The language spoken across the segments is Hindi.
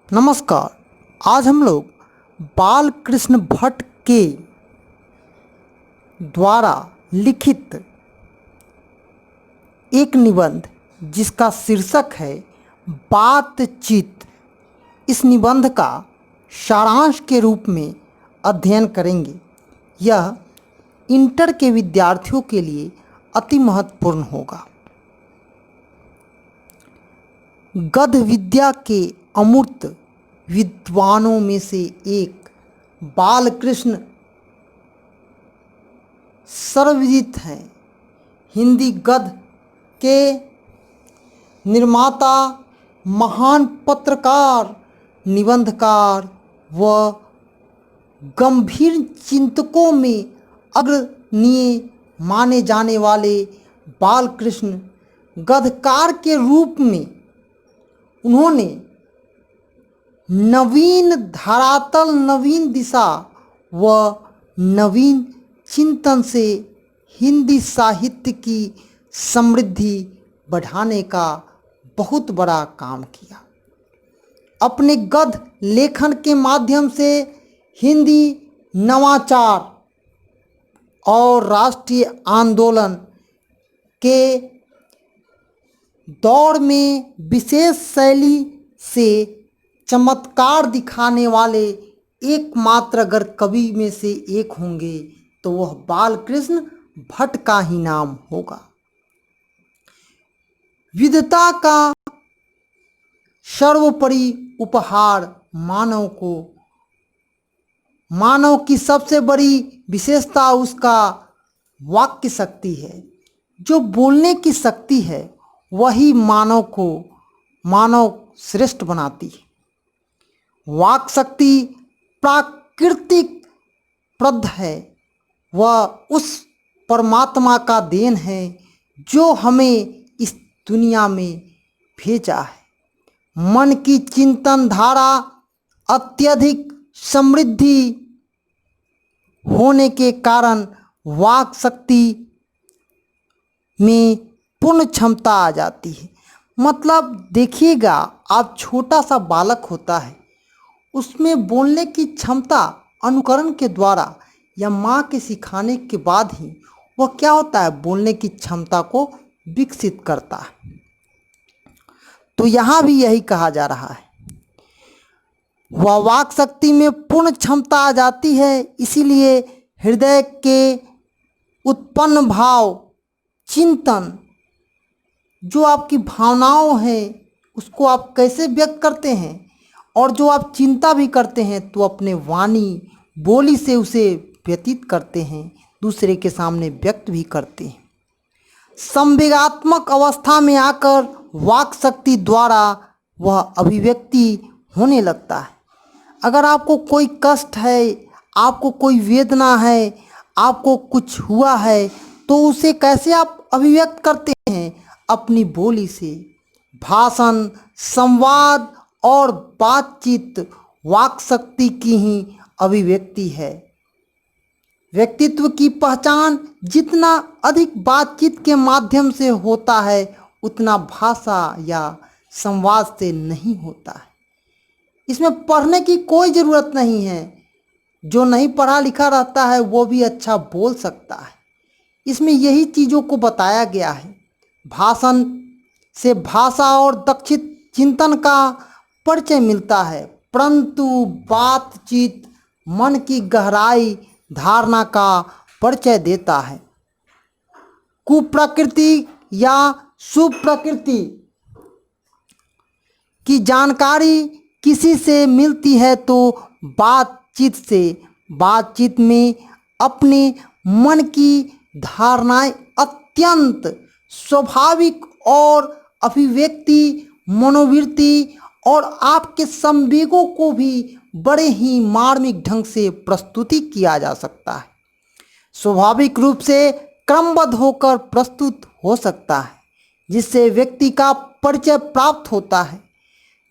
नमस्कार। आज हम लोग बाल कृष्ण भट्ट के द्वारा लिखित एक निबंध जिसका शीर्षक है बातचीत, इस निबंध का सारांश के रूप में अध्ययन करेंगे। यह इंटर के विद्यार्थियों के लिए अति महत्वपूर्ण होगा। गद्य विद्या के अमूर्त विद्वानों में से एक बालकृष्ण सर्वविदित हैं। हिंदी गद्य के निर्माता, महान पत्रकार, निबंधकार व गंभीर चिंतकों में अग्रणीय माने जाने वाले बालकृष्ण गद्यकार के रूप में उन्होंने नवीन धरातल, नवीन दिशा व नवीन चिंतन से हिंदी साहित्य की समृद्धि बढ़ाने का बहुत बड़ा काम किया। अपने गद्य लेखन के माध्यम से हिंदी नवाचार और राष्ट्रीय आंदोलन के दौर में विशेष शैली से चमत्कार दिखाने वाले एकमात्र अगर कवि में से एक होंगे तो वह बालकृष्ण भट्ट का ही नाम होगा। विविधता का सर्वोपरि उपहार मानव की सबसे बड़ी विशेषता उसका वाक्य शक्ति है। जो बोलने की शक्ति है वही मानव श्रेष्ठ बनाती है। वाक शक्ति प्राकृतिक प्रद है, वह उस परमात्मा का देन है जो हमें इस दुनिया में भेजा है। मन की चिंतन धारा अत्यधिक समृद्धि होने के कारण वाक शक्ति में पूर्ण क्षमता आ जाती है। मतलब देखिएगा, आप छोटा सा बालक होता है, उसमें बोलने की क्षमता अनुकरण के द्वारा या माँ के सिखाने के बाद ही वह क्या होता है, बोलने की क्षमता को विकसित करता है। तो यहाँ भी यही कहा जा रहा है, वह वाक शक्ति में पूर्ण क्षमता आ जाती है। इसीलिए हृदय के उत्पन्न भाव, चिंतन, जो आपकी भावनाओं हैं उसको आप कैसे व्यक्त करते हैं, और जो आप चिंता भी करते हैं तो अपने वाणी बोली से उसे व्यतीत करते हैं, दूसरे के सामने व्यक्त भी करते हैं। संवेगात्मक अवस्था में आकर वाक शक्ति द्वारा वह अभिव्यक्ति होने लगता है। अगर आपको कोई कष्ट है, आपको कोई वेदना है, आपको कुछ हुआ है, तो उसे कैसे आप अभिव्यक्त करते हैं? अपनी बोली से। भाषण, संवाद और बातचीत वाक शक्ति की ही अभिव्यक्ति है। व्यक्तित्व की पहचान जितना अधिक बातचीत के माध्यम से होता है उतना भाषा या संवाद से नहीं होता है। इसमें पढ़ने की कोई ज़रूरत नहीं है। जो नहीं पढ़ा लिखा रहता है वो भी अच्छा बोल सकता है। इसमें यही चीज़ों को बताया गया है। भाषण से भाषा और दक्षित चिंतन का परिचय मिलता है, परंतु बातचीत मन की गहराई धारणा का परिचय देता है। कुप्रकृति या सुप्रकृति की जानकारी किसी से मिलती है तो बातचीत से। बातचीत में अपने मन की धारणाएं अत्यंत स्वाभाविक और अभिव्यक्ति, मनोवृत्ति और आपके संवेगों को भी बड़े ही मार्मिक ढंग से प्रस्तुति किया जा सकता है। स्वाभाविक रूप से क्रमबद्ध होकर प्रस्तुत हो सकता है, जिससे व्यक्ति का परिचय प्राप्त होता है।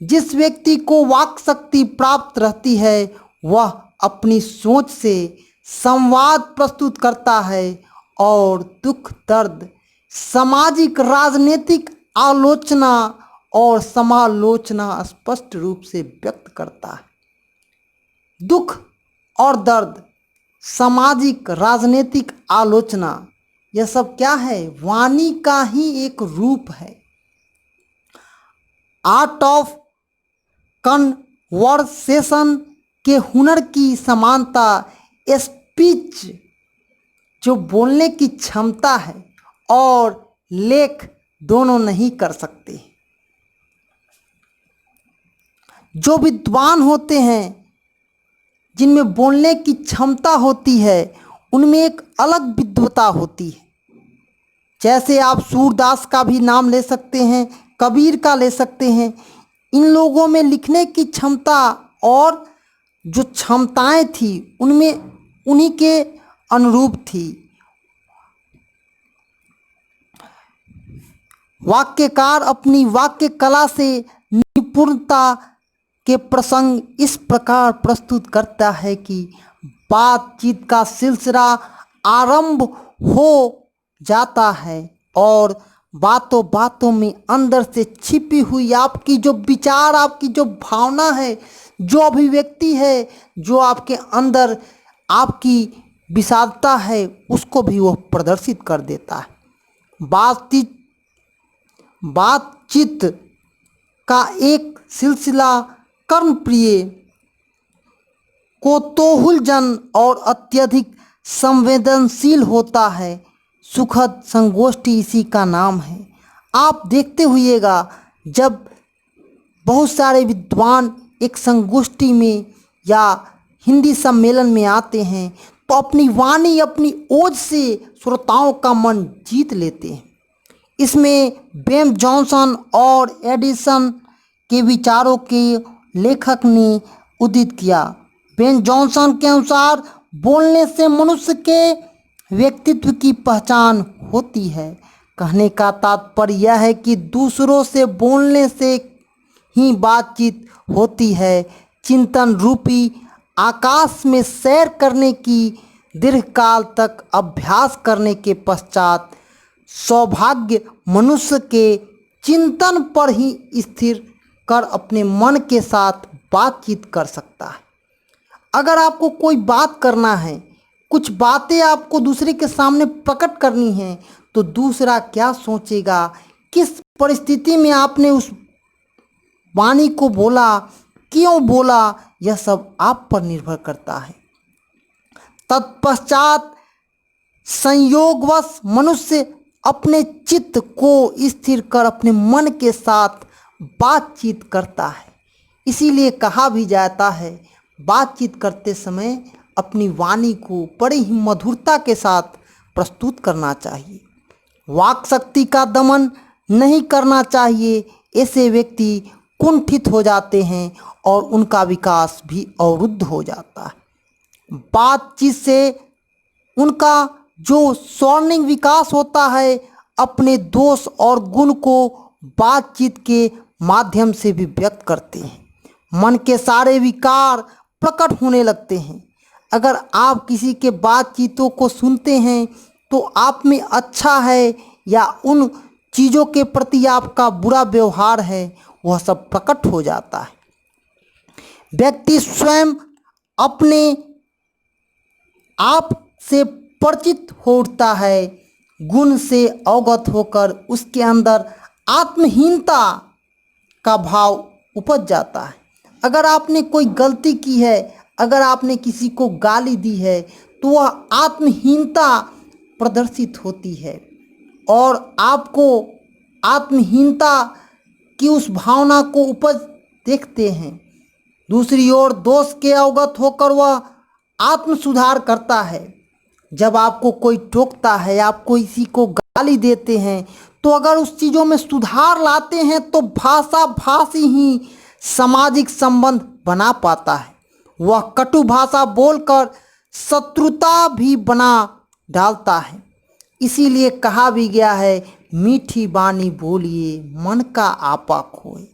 जिस व्यक्ति को वाक शक्ति प्राप्त रहती है वह अपनी सोच से संवाद प्रस्तुत करता है और दुख, दर्द, सामाजिक, राजनीतिक आलोचना और समालोचना स्पष्ट रूप से व्यक्त करता है। दुख और दर्द, सामाजिक राजनीतिक आलोचना, यह सब क्या है? वाणी का ही एक रूप है। आर्ट ऑफ कन्वर्सेशन के हुनर की समानता स्पीच, जो बोलने की क्षमता है, और लेख दोनों नहीं कर सकते। जो विद्वान होते हैं, जिनमें बोलने की क्षमता होती है, उनमें एक अलग विद्वता होती है। जैसे आप सूरदास का भी नाम ले सकते हैं, कबीर का ले सकते हैं। इन लोगों में लिखने की क्षमता और जो क्षमताएं थी, उनमें उन्हीं के अनुरूप थी। वाक्यकार अपनी वाक्य कला से निपुणता के प्रसंग इस प्रकार प्रस्तुत करता है कि बातचीत का सिलसिला आरंभ हो जाता है और बातों बातों में अंदर से छिपी हुई आपकी जो विचार, आपकी जो भावना है, जो अभिव्यक्ति है, जो आपके अंदर आपकी विषादता है, उसको भी वह प्रदर्शित कर देता है। बातचीत का एक सिलसिला कर्मप्रिय, कौतूहलजन और अत्यधिक संवेदनशील होता है। सुखद संगोष्ठी इसी का नाम है। आप देखते हुइएगा, जब बहुत सारे विद्वान एक संगोष्ठी में या हिंदी सम्मेलन में आते हैं, तो अपनी वाणी, अपनी ओज से श्रोताओं का मन जीत लेते हैं। इसमें बेन जॉनसन और एडिसन के विचारों के लेखक ने उदित किया। बेन जॉनसन के अनुसार बोलने से मनुष्य के व्यक्तित्व की पहचान होती है। कहने का तात्पर्य यह है कि दूसरों से बोलने से ही बातचीत होती है। चिंतन रूपी आकाश में सैर करने की दीर्घकाल तक अभ्यास करने के पश्चात सौभाग्य मनुष्य के चिंतन पर ही स्थिर कर अपने मन के साथ बातचीत कर सकता है। अगर आपको कोई बात करना है, कुछ बातें आपको दूसरे के सामने प्रकट करनी है, तो दूसरा क्या सोचेगा, किस परिस्थिति में आपने उस वाणी को बोला, क्यों बोला, यह सब आप पर निर्भर करता है। तत्पश्चात संयोगवश मनुष्य अपने चित्त को स्थिर कर अपने मन के साथ बातचीत करता है। इसीलिए कहा भी जाता है, बातचीत करते समय अपनी वाणी को बड़ी ही मधुरता के साथ प्रस्तुत करना चाहिए। वाक शक्ति का दमन नहीं करना चाहिए। ऐसे व्यक्ति कुंठित हो जाते हैं और उनका विकास भी अवरुद्ध हो जाता है। बातचीत से उनका जो स्वर्णिम विकास होता है, अपने दोष और गुण को बातचीत के माध्यम से भी व्यक्त करते हैं। मन के सारे विकार प्रकट होने लगते हैं। अगर आप किसी के बातचीतों को सुनते हैं, तो आप में अच्छा है या उन चीज़ों के प्रति आपका बुरा व्यवहार है, वह सब प्रकट हो जाता है। व्यक्ति स्वयं अपने आप से परिचित हो उठता है। गुण से अवगत होकर उसके अंदर आत्महीनता का भाव उपज जाता है। अगर आपने कोई गलती की है, अगर आपने किसी को गाली दी है, तो वह आत्महीनता प्रदर्शित होती है और आपको आत्महीनता की उस भावना को उपज देखते हैं। दूसरी ओर दोष के अवगत होकर वह आत्म सुधार करता है। जब आपको कोई टोकता है, आप किसी को गाली देते हैं, तो अगर उस चीज़ों में सुधार लाते हैं, तो भाषा भाषी ही सामाजिक संबंध बना पाता है। वह कटु भाषा बोलकर शत्रुता भी बना डालता है। इसीलिए कहा भी गया है, मीठी बानी बोलिए मन का आपा खोए।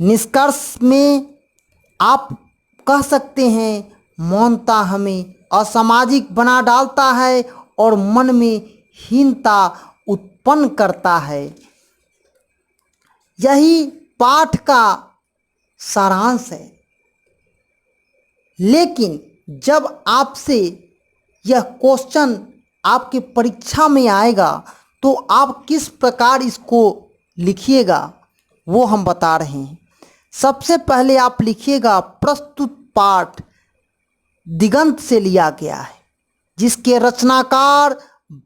निष्कर्ष में आप कह सकते हैं, मौनता हमें असामाजिक बना डालता है और मन में हीनता उत्पन्न करता है। यही पाठ का सारांश है। लेकिन जब आपसे यह क्वेश्चन आपके परीक्षा में आएगा तो आप किस प्रकार इसको लिखिएगा वो हम बता रहे हैं। सबसे पहले आप लिखिएगा प्रस्तुत पाठ दिगंत से लिया गया है, जिसके रचनाकार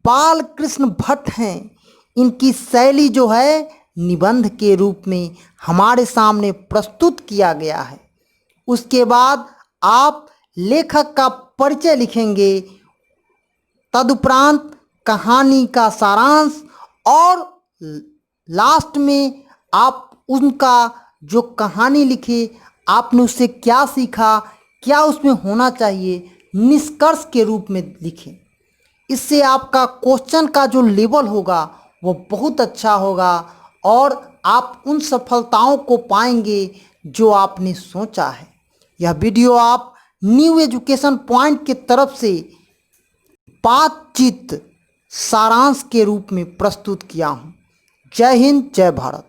बाल कृष्ण भट्ट हैं। इनकी शैली जो है निबंध के रूप में हमारे सामने प्रस्तुत किया गया है। उसके बाद आप लेखक का परिचय लिखेंगे, तदुपरांत कहानी का सारांश और लास्ट में आप उनका जो कहानी लिखे आपने उससे क्या सीखा, क्या उसमें होना चाहिए, निष्कर्ष के रूप में लिखें। इससे आपका क्वेश्चन का जो लेवल होगा वो बहुत अच्छा होगा और आप उन सफलताओं को पाएंगे जो आपने सोचा है। यह वीडियो आप न्यू एजुकेशन पॉइंट की तरफ से बातचीत सारांश के रूप में प्रस्तुत किया हूँ। जय हिंद, जय भारत।